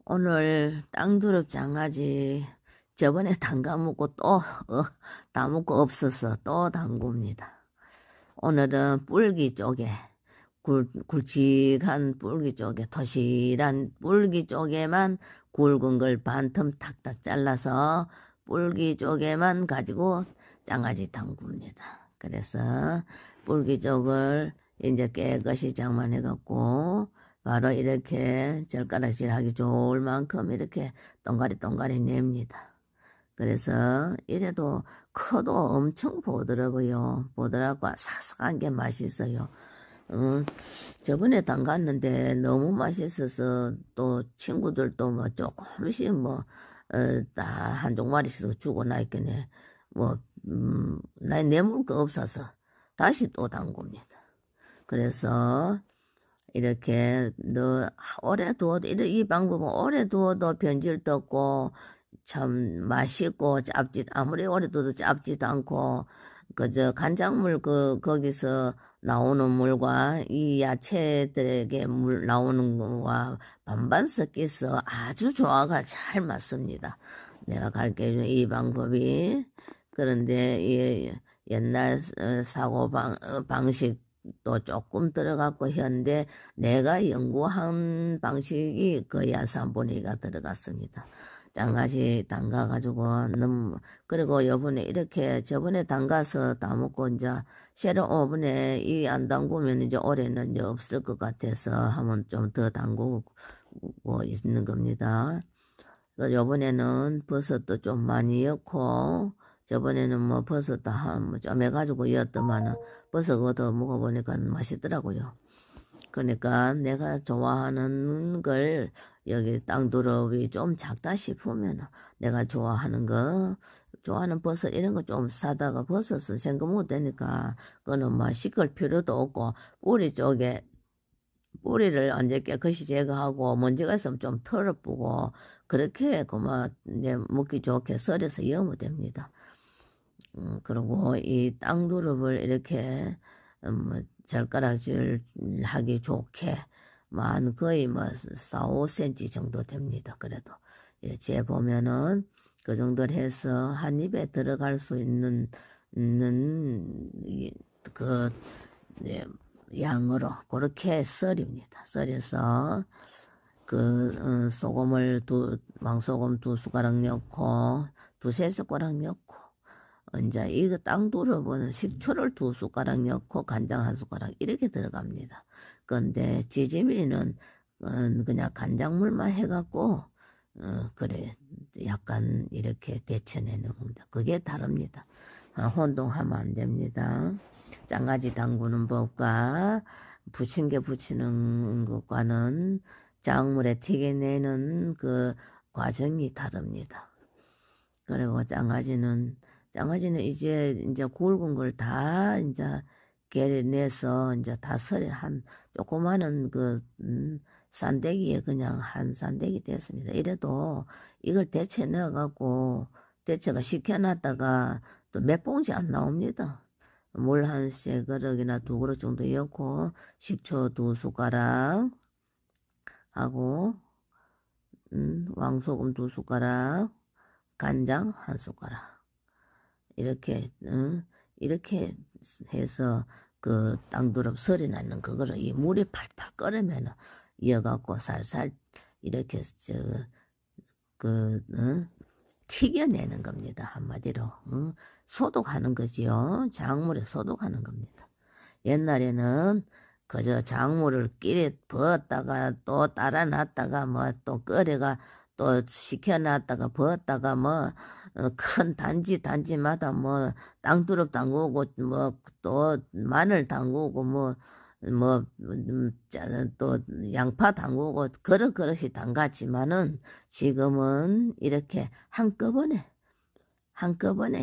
오늘 땅두릅 장아찌 저번에 담가 먹고 또 담고 없어서 또 담굽니다. 오늘은 뿔기 쪽에 굵직한 뿔기 쪽에 토실한 뿔기 쪽에만 굵은 걸 반틈 탁탁 잘라서 뿔기 쪽에만 가지고 장아찌 담굽니다. 그래서 뿔기 쪽을 이제 깨끗이 장만해 갖고 바로 이렇게 젓가락질 하기 좋을 만큼 이렇게 동가리 냅니다. 그래서 이래도 커도 엄청 보더라고요. 보더라고 사삭한 게 맛있어요. 저번에 담갔는데 너무 맛있어서 또 친구들도 뭐 조금씩 다 한 종마리씩 주고 나있겠네. 나 내물 거 없어서 다시 또 담굽니다. 그래서 이렇게 오래 두어도 이 방법은 오래 두어도 변질도 없고 참 맛있고 아무리 오래 두어도 짭지도 않고 그저 간장물 거기서 나오는 물과 이 야채들에게 물 나오는 거와 반반 섞여서 아주 조화가 잘 맞습니다. 내가 가르쳐준 이 방법이. 그런데 이 옛날 사고 방식 또 조금 들어갔고 현대 내가 연구한 방식이 거의 한 3분의 2가 들어갔습니다. 장아찌 담가가지고 그리고 요번에 이렇게 저번에 담가서 다 먹고 이제 새로 오븐에 이 안 담그면 이제 올해는 이제 없을 것 같아서 한번 좀 더 담그고 있는 겁니다. 그래서 요번에는 버섯도 좀 많이 넣고 저번에는 버섯도 좀 해가지고 였더만은 버섯 얻어 먹어보니까 맛있더라고요. 그러니까 내가 좋아하는 걸 여기 땅두릅이 좀 작다 싶으면 내가 좋아하는 버섯 이런 거 좀 사다가 버섯을 생거 먹어도 되니까 그거는 씻을 필요도 없고 뿌리를 언제 깨끗이 제거하고 먼지가 있으면 좀 털어보고 그렇게 내 먹기 좋게 썰어서 여면 됩니다. 그리고 이 땅두릅을 이렇게 젓가락질 하기 좋게 거의 4, 5cm 정도 됩니다. 그래도 제 보면은 그 정도를 해서 한 입에 들어갈 수 있는 양으로 그렇게 썰입니다. 썰어서 소금을 왕소금 2숟가락 넣고 2~3숟가락 넣고 이제 이거 땅두릅은 식초를 2숟가락 넣고 간장 1숟가락 이렇게 들어갑니다. 근데 지짐이는 그냥 간장물만 해갖고 그래 약간 이렇게 데쳐내는 겁니다. 그게 다릅니다. 혼동하면 안 됩니다. 장아찌 담그는 법과 부침개 부치는 것과는 작물에 튀겨내는 그 과정이 다릅니다. 그리고 장아찌는 이제 굵은 걸 다 이제 개내서 이제 다 한 조그마한 산대기에 그냥 한 산대기 됐습니다. 이래도 이걸 데쳐 넣어갖고 데쳐가 식혀놨다가 또 몇 봉지 안 나옵니다. 물 한 3그릇이나 2그릇 정도 넣고 식초 2숟가락 하고 왕소금 2숟가락 간장 1숟가락 이렇게 해서 그 땅두릅 설이 나는 그거를 이 물이 팔팔 끓으면 이어갖고 살살 이렇게 튀겨내는 겁니다. 한마디로 소독하는 거지요. 작물에 소독하는 겁니다. 옛날에는 그저 작물을 끼리 부었다가 또 따라 놨다가 또 끓여가 또 식혀놨다가 부었다가 큰 단지마다 땅두릅 담그고 또 마늘 담그고 또 양파 담그고 그릇이 담갔지만은 지금은 이렇게 한꺼번에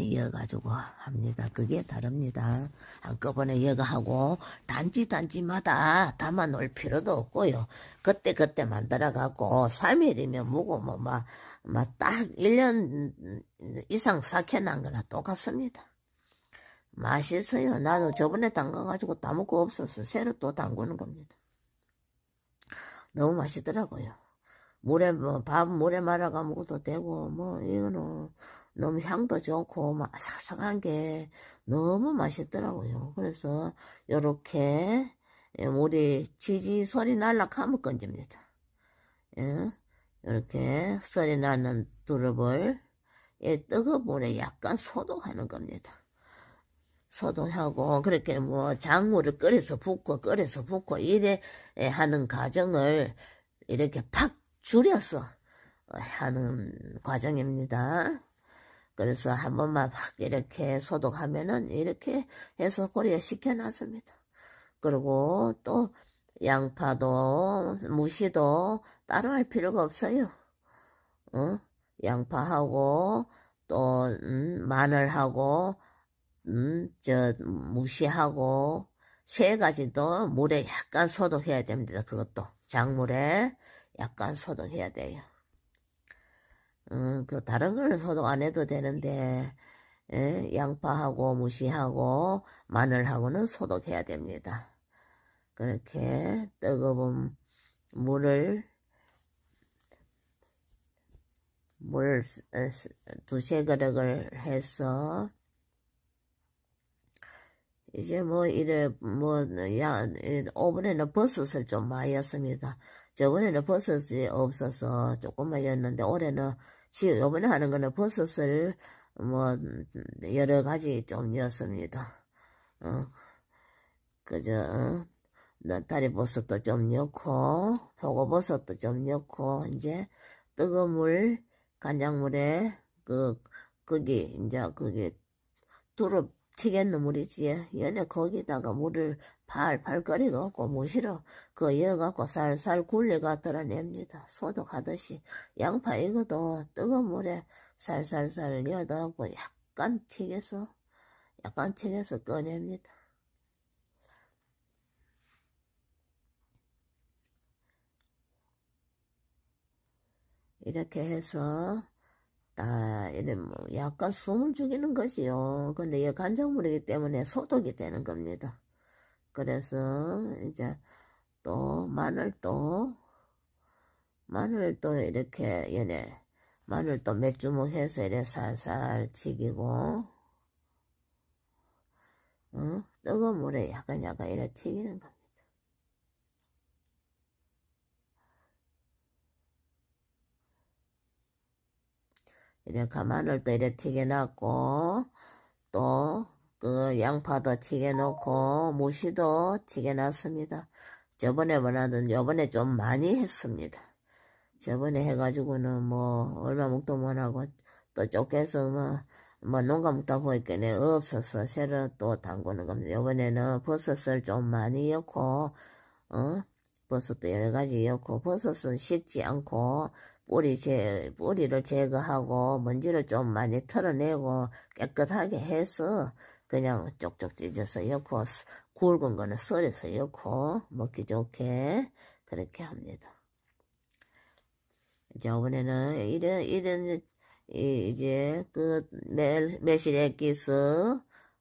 이어가지고 합니다. 그게 다릅니다. 한꺼번에 이어가하고 단지마다 담아 놓을 필요도 없고요. 그때 만들어갖고 3일이면 무고 딱 1년 이상 삭혀난 거나 똑같습니다. 맛있어요. 나도 저번에 담가가지고 다 먹고 없어서 새로 또 담그는 겁니다. 너무 맛있더라고요. 밥 물에 말아가 먹어도 되고, 이거는 너무 향도 좋고, 아삭아삭한 게 너무 맛있더라고요. 그래서, 요렇게, 우리 치지 소리 날락하면 건집니다. 예? 이렇게 소리 나는 두릅을 뜨거운 물에 약간 소독하는 겁니다. 소독하고 그렇게 작물을 끓여서 붓고 이래 하는 과정을 이렇게 팍 줄여서 하는 과정입니다. 그래서 한 번만 팍 이렇게 소독하면은 이렇게 해서 고리에 식혀놨습니다. 그리고 또 양파도 무시도 따로 할 필요가 없어요. 양파하고 또 마늘하고 무시하고 세 가지도 물에 약간 소독해야 됩니다. 그것도 작물에 약간 소독해야 돼요. 다른 거는 소독 안 해도 되는데 양파하고 무시하고 마늘하고는 소독해야 됩니다. 그렇게 뜨거운 물 두세 그릇을 해서 이제 오븐에는 버섯을 좀 많이 했습니다. 저번에는 버섯이 없어서 조금만 였는데 요번에 하는 거는 버섯을 여러 가지 좀 였습니다. 다리 버섯도 좀 넣고, 표고버섯도 좀 넣고, 이제 뜨거운 물, 간장물에, 거기 두릅 튀겠는 물이지. 얘네 거기다가 물을 팔팔 끓여갖고 무시로 이어갖고 살살 굴려가 드러냅니다. 소독하듯이. 양파 이것도 뜨거운 물에 살살살 넣어갖고 약간 튀겨서 꺼냅니다. 이렇게 해서 약간 숨을 죽이는 것이요. 근데 이 간장물이기 때문에 소독이 되는 겁니다. 그래서 이제 또 마늘도 이렇게 마늘도 몇 주먹 해서 이렇게 살살 튀기고 뜨거운 물에 약간 이렇게 튀기는 겁니다. 이렇게 마늘도 이렇게 튀겨놨고, 또, 양파도 튀겨놓고, 무시도 튀겨놨습니다. 요번에 좀 많이 했습니다. 저번에 해가지고는 얼마 묵도 못하고, 또 쫓겨서 농가 묵다 보니까 없어서 새로 또 담그는 겁니다. 요번에는 버섯을 좀 많이 넣고, 버섯도 여러 가지 넣고, 버섯은 식지 않고, 뿌리를 제거하고 먼지를 좀 많이 털어내고 깨끗하게 해서 그냥 쪽쪽 찢어서 넣고 굵은 거는 썰어서 넣고 먹기 좋게 그렇게 합니다. 이번에는 이제 매실 액기스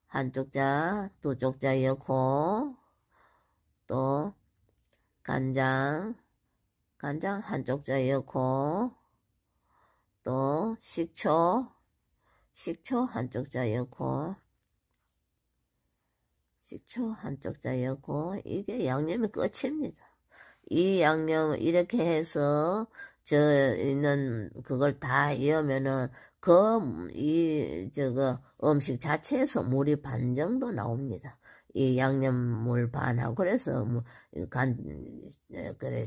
한 쪽자, 두 쪽자 넣고 또 간장 한 쪽자 넣고 또 식초 한 쪽자 넣고 이게 양념이 끝입니다. 이 양념 이렇게 해서 그걸 다 넣으면은 음식 자체에서 물이 반 정도 나옵니다. 이 양념물 반하고 그래서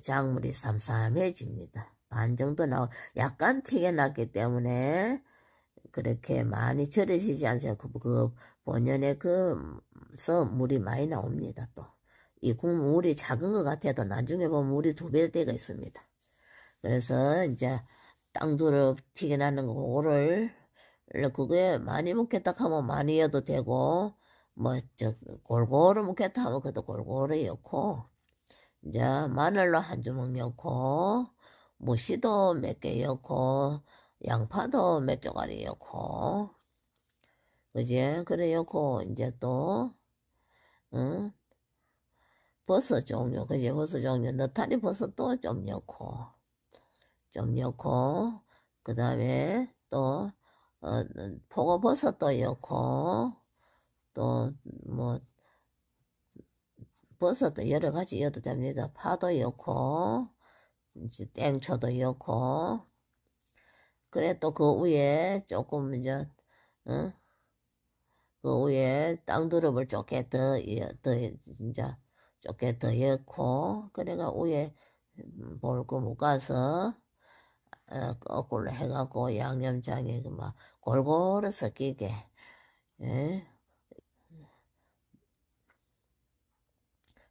작물이 삼삼해집니다. 반 정도 약간 튀겨났기 때문에 그렇게 많이 절여지지 않습니다. 본연의 물이 많이 나옵니다. 또 이 국물이 작은 것 같아도 나중에 보면 물이 2배 때가 있습니다. 그래서 이제 땅두릅 튀겨나는 그게 많이 먹겠다 하면 많이 넣어도 되고 골고루 먹겠다 하면 그것도 골고루 넣고 이제 마늘로 한 주먹 넣고 무시도 몇 개 넣고 양파도 몇 조가리 넣고 그지? 그래 넣고 이제 또 버섯 종류 그지? 버섯 종류 느타리 버섯도 좀 넣고 좀 넣고, 그 다음에 또, 포고버섯도 넣고, 또, 뭐, 버섯도 여러 가지 넣어도 됩니다. 파도 넣고, 이제 땡초도 넣고, 그래 또 그 위에 조금 이제, 그 위에 땅두릅을 조금 더, 이제, 조금 더 넣고, 그래가 위에 볼고 묶어서, 거꾸로 해갖고 양념장에 막 골고루 섞이게, 예?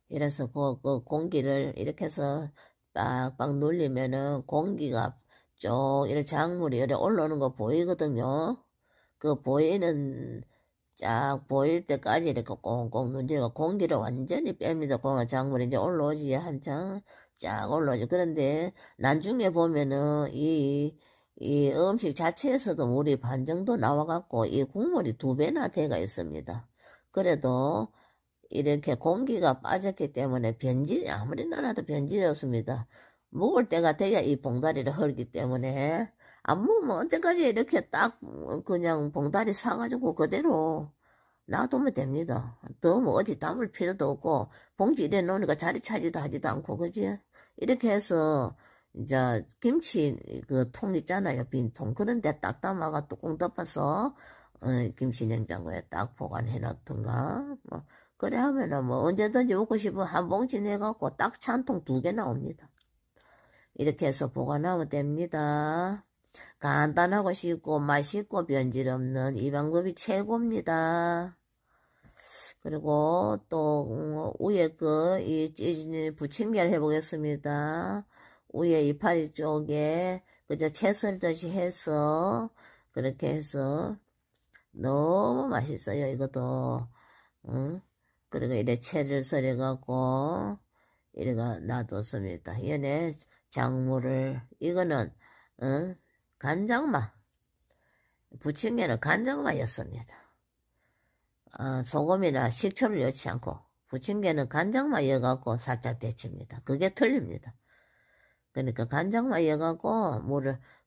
이래서 그 공기를 이렇게 해서 빡빡 눌리면은 공기가 쭉 이렇게 작물이 이렇게 올라오는 거 보이거든요. 그 보이는 쫙 보일 때까지 이렇게 꽁꽁 눌리고 공기를 완전히 뺍니다. 공화 작물이 이제 올라오지 한창 쫙 올라오죠. 그런데 나중에 보면은 이 음식 자체에서도 물이 반 정도 나와갖고 이 국물이 2배나 돼가 있습니다. 그래도 이렇게 공기가 빠졌기 때문에 변질이 아무리 나라도 변질이 없습니다. 먹을 때가 돼야 이 봉다리를 헐기 때문에 안 먹으면 언제까지 이렇게 딱 그냥 봉다리 사가지고 그대로 놔두면 됩니다. 더 뭐 어디 담을 필요도 없고 봉지 이래 놓으니까 자리 차지도 하지도 않고 그지? 이렇게 해서 이제 김치 그 통 있잖아요. 빈통 그런데 딱 담아가 뚜껑 덮어서 김치 냉장고에 딱 보관해 놨던가 뭐 그래 하면은 뭐 언제든지 먹고 싶으면 한 봉지 내갖고 딱 찬통 2개 나옵니다. 이렇게 해서 보관하면 됩니다. 간단하고 쉽고 맛있고 변질 없는 이 방법이 최고입니다. 그리고 또 위에 이 찌진 부침개를 해보겠습니다. 위에 이파리 쪽에 그저 채 썰듯이 해서 그렇게 해서 너무 맛있어요. 이것도 그리고 이래 채를 썰어갖고 이래가 놔뒀습니다. 얘네 작물을 이거는 간장맛 부침개는 간장맛이었습니다. 소금이나 식초를 넣지 않고 부침개는 간장맛 넣어갖고 살짝 데칩니다. 그게 틀립니다. 그러니까 간장맛 넣어갖고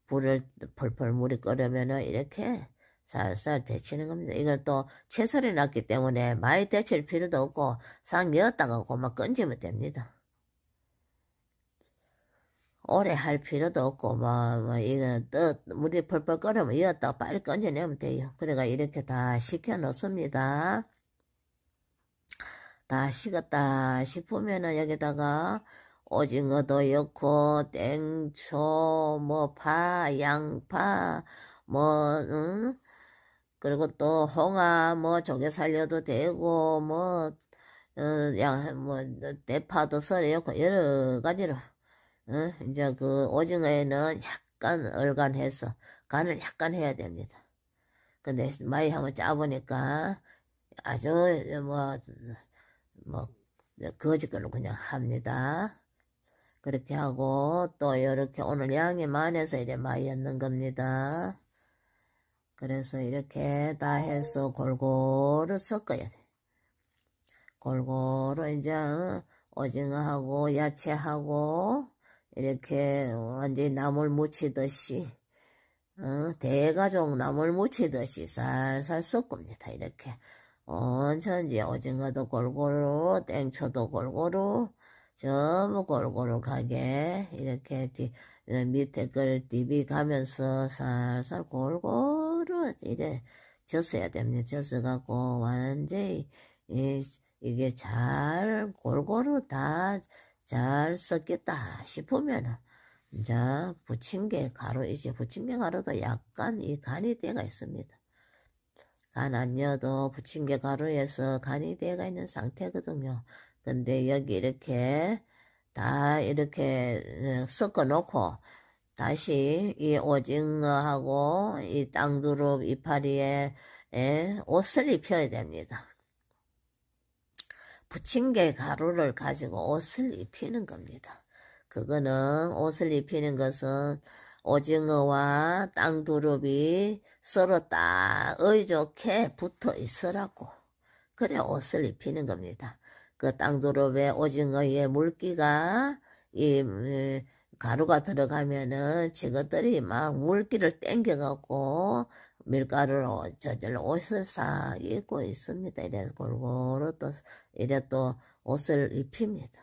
불을 펄펄 물이 끓으면은 이렇게 살살 데치는 겁니다. 이걸 또 채살이 났기 때문에 많이 데칠 필요도 없고 싹 넣었다가 그만 건지면 됩니다. 오래 할 필요도 없고 이거 물이 펄펄 끓으면 이었다가 빨리 건져내면 돼요. 그래가 이렇게 다 식혀 놓습니다. 다 식었다 싶으면은 여기다가 오징어도 넣고 땡초 파 양파 그리고 또 홍합 조개 살려도 되고 대파도 썰어 넣고 여러 가지로 이제 그 오징어에는 약간 얼간해서 간을 약간 해야 됩니다. 근데 많이 하면 짜보니까 아주 거짓걸로 그냥 합니다. 그렇게 하고 또 이렇게 오늘 양이 많아서 이래 많이 넣는 겁니다. 그래서 이렇게 다 해서 골고루 섞어야 돼. 골고루 이제 오징어하고 야채하고 이렇게 완전히 나물 무치듯이 대가족 나물 무치듯이 살살 섞습니다. 이렇게 온천지 오징어도 골고루 땡초도 골고루 전부 골고루 가게 이렇게 밑에 걸 디비 가면서 살살 골고루 이래 젓어야 됩니다. 젓어갖고 완전히 이게 잘 골고루 다 잘 섞였다 싶으면은 이제 부침개 가루이지. 부침개 가루도 약간 이 간이 되가 있습니다. 간 안 넣어도 부침개 가루에서 간이 되가 있는 상태거든요. 근데 여기 이렇게 다 이렇게 섞어 놓고 다시 이 오징어하고 이 땅두릅 이파리에 옷을 입혀야 됩니다. 부침개 가루를 가지고 옷을 입히는 겁니다. 그거는 옷을 입히는 것은 오징어와 땅두릅이 서로 딱 의좋게 붙어 있으라고 그래 옷을 입히는 겁니다. 그 땅두릅에 오징어의 물기가 가루가 들어가면은 저것들이 막 물기를 땡겨갖고 밀가루로 저절로 옷을 싹 입고 있습니다. 이래 골고루 또 이래 또 옷을 입힙니다.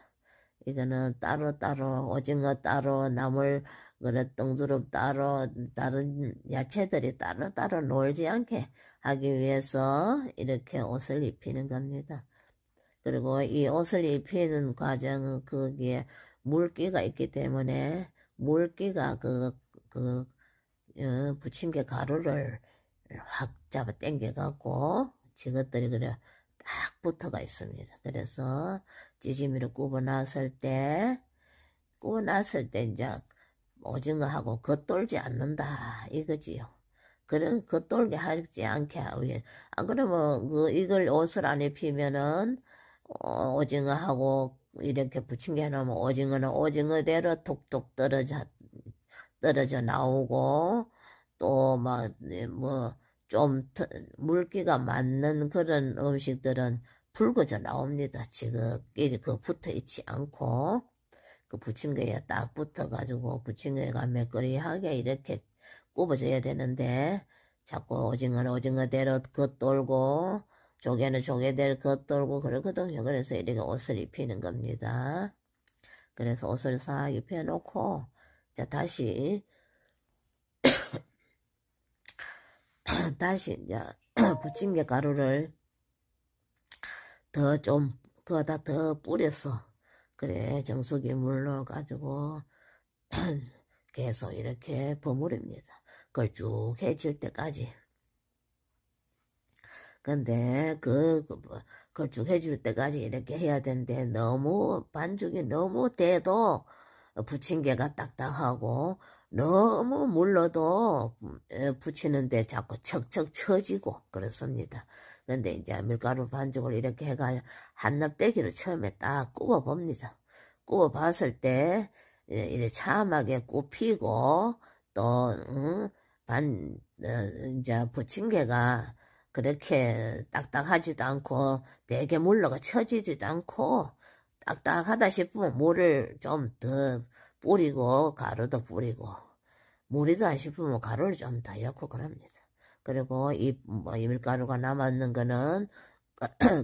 이거는 따로따로 오징어 따로 나물 그래 똥두릅 따로 다른 야채들이 따로따로 놀지 않게 하기 위해서 이렇게 옷을 입히는 겁니다. 그리고 이 옷을 입히는 과정은 거기에 물기가 있기 때문에 물기가 부침개 가루를 확 잡아 당겨갖고 저것들이 그래 딱 붙어가 있습니다. 그래서 찌짐이를 굽어놨을 때 이제 오징어하고 겉돌지 않는다 이거지요. 그런 겉돌게 하지 않게 하기. 안 그러면 이걸 옷을 안 입히면은 오징어하고 이렇게 부침개 해놓으면 오징어는 오징어대로 톡톡 떨어져 나오고 또 뭐 좀 물기가 맞는 그런 음식들은 붉어져 나옵니다. 지그끼리 붙어 있지 않고 그 부침개에 딱 붙어가지고 부침개가 매끄리하게 이렇게 굽어져야 되는데 자꾸 오징어는 오징어대로 겉돌고 조개는 조개대로 겉돌고 그러거든요. 그래서 이렇게 옷을 입히는 겁니다. 그래서 옷을 싹 입혀놓고 자 다시 이제 부침개 가루를 거기다 더 뿌려서 그래 정수기 물로 가지고 계속 이렇게 버무립니다. 걸쭉해질 때까지. 근데 걸쭉해질 때까지 이렇게 해야 되는데 너무 반죽이 너무 돼도 부침개가 딱딱하고 너무 물러도 부치는데 자꾸 척척 처지고 그렇습니다. 근데 이제 밀가루 반죽을 이렇게 해가 한납대기를 처음에 딱 굽어 봅니다. 굽어 봤을 때 이렇게 참하게 굽히고 또 이제 부침개가 그렇게 딱딱하지도 않고 되게 물러가 처지지도 않고 딱딱하다 싶으면 물을 좀 더 뿌리고 가루도 뿌리고 물이다 싶으면 가루를 좀 더 넣고 그럽니다. 그리고 이 밀가루가 남았는 거는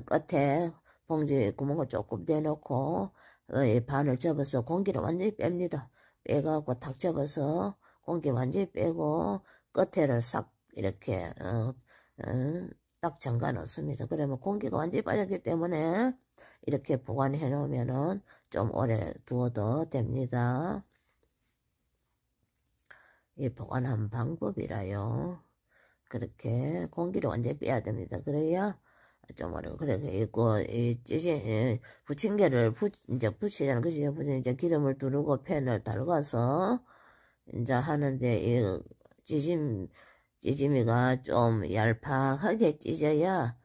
끝에 봉지 구멍을 조금 내놓고 반을 접어서 공기를 완전히 뺍니다. 빼갖고 탁 접어서 공기 완전히 빼고 끝에를 싹 이렇게 딱 잠가 놓습니다. 그러면 공기가 완전히 빠졌기 때문에 이렇게 보관해 놓으면은 좀 오래 두어도 됩니다. 이 보관한 방법이라요. 그렇게 공기를 완전히 빼야 됩니다. 그래야 좀 어려워. 그래, 있고, 부침개를 이제 부치자는 것이 이제 기름을 두르고 팬을 달궈서 이제 하는데, 찌짐이가 좀 얄팍하게 찢어야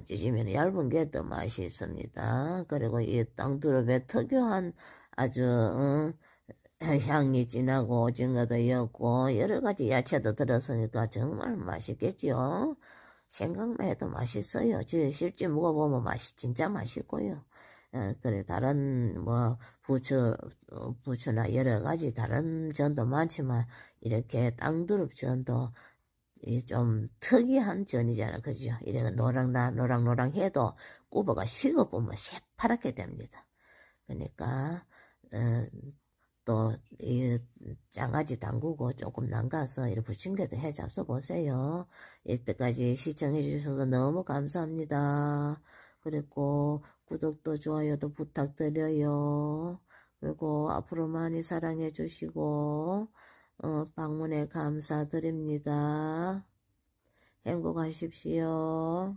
찌짐이는 얇은 게 더 맛이 있습니다. 그리고 이 땅두릅의 특유한 아주 향이 진하고 오징어도 있고 여러 가지 야채도 들었으니까 정말 맛있겠죠. 생각만 해도 맛있어요. 실제 먹어보면 진짜 맛있고요. 그래 다른 부추나 여러 가지 다른 전도 많지만 이렇게 땅두릅 전도 좀 특이한 전이잖아. 그죠? 이래 노랑노랑 해도 굽어가 식어보면 새파랗게 됩니다. 그러니까, 또, 장아찌 담그고 조금 남가서 이렇게 부침개도 해 잡숴 보세요. 이때까지 시청해 주셔서 너무 감사합니다. 그리고 구독도 좋아요도 부탁드려요. 그리고 앞으로 많이 사랑해 주시고, 방문에 감사드립니다. 행복하십시오.